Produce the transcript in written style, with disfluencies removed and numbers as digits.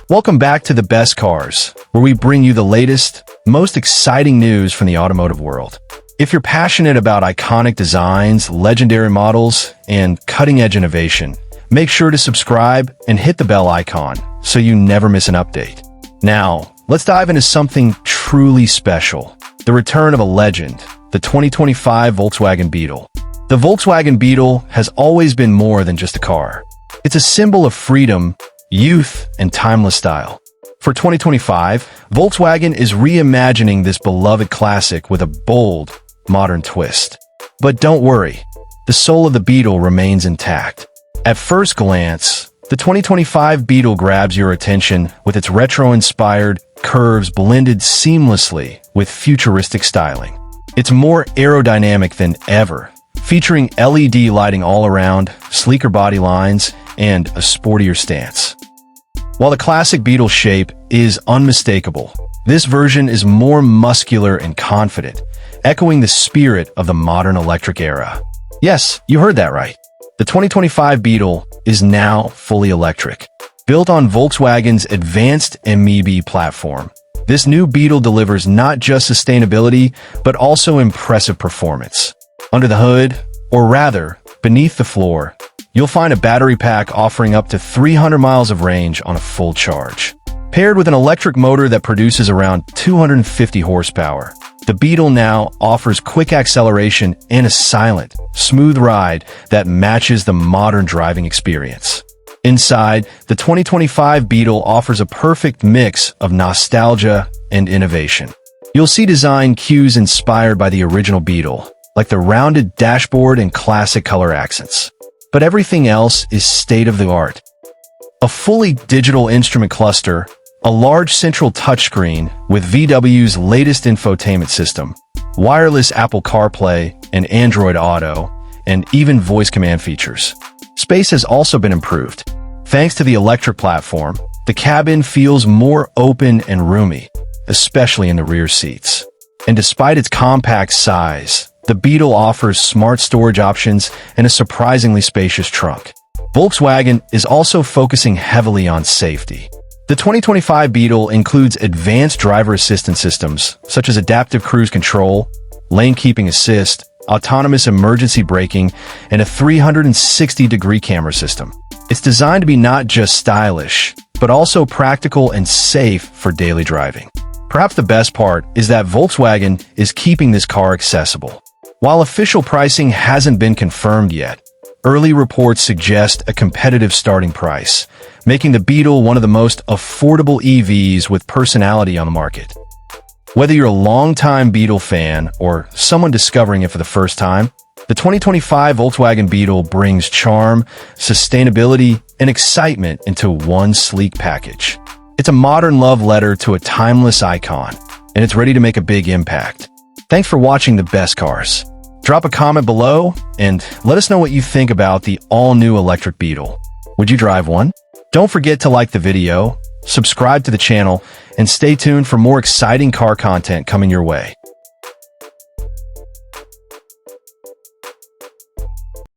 Welcome back to The Best Cars, where we bring you the latest, most exciting news from the automotive world. If you're passionate about iconic designs, legendary models, and cutting-edge innovation, make sure to subscribe and hit the bell icon so you never miss an update. Now, let's dive into something truly special, the return of a legend, the 2025 Volkswagen Beetle. The Volkswagen Beetle has always been more than just a car. It's a symbol of freedom, youth, and timeless style. For 2025, Volkswagen is reimagining this beloved classic with a bold, modern twist. But don't worry, the soul of the Beetle remains intact. At first glance, the 2025 Beetle grabs your attention with its retro-inspired curves blended seamlessly with futuristic styling. It's more aerodynamic than ever, featuring LED lighting all around, sleeker body lines, and a sportier stance. While the classic Beetle shape is unmistakable, this version is more muscular and confident, echoing the spirit of the modern electric era. Yes, you heard that right. The 2025 Beetle is now fully electric. Built on Volkswagen's advanced MEB platform, this new Beetle delivers not just sustainability, but also impressive performance. Under the hood, or rather, beneath the floor, you'll find a battery pack offering up to 300 miles of range on a full charge. Paired with an electric motor that produces around 250 horsepower, the Beetle now offers quick acceleration and a silent, smooth ride that matches the modern driving experience. Inside, the 2025 Beetle offers a perfect mix of nostalgia and innovation. You'll see design cues inspired by the original Beetle, like the rounded dashboard and classic color accents. But everything else is state-of-the-art. A fully digital instrument cluster, a large central touchscreen with VW's latest infotainment system, wireless Apple CarPlay and Android Auto, and even voice command features. Space has also been improved. Thanks to the electric platform, the cabin feels more open and roomy, especially in the rear seats. And despite its compact size, the Beetle offers smart storage options and a surprisingly spacious trunk. Volkswagen is also focusing heavily on safety. The 2025 Beetle includes advanced driver assistance systems, such as adaptive cruise control, lane keeping assist, autonomous emergency braking, and a 360-degree camera system. It's designed to be not just stylish, but also practical and safe for daily driving. Perhaps the best part is that Volkswagen is keeping this car accessible. While official pricing hasn't been confirmed yet, early reports suggest a competitive starting price, making the Beetle one of the most affordable EVs with personality on the market. Whether you're a longtime Beetle fan or someone discovering it for the first time, the 2025 Volkswagen Beetle brings charm, sustainability, and excitement into one sleek package. It's a modern love letter to a timeless icon, and it's ready to make a big impact. Thanks for watching The Best Cars. Drop a comment below and let us know what you think about the all-new electric Beetle. Would you drive one? Don't forget to like the video, subscribe to the channel, and stay tuned for more exciting car content coming your way.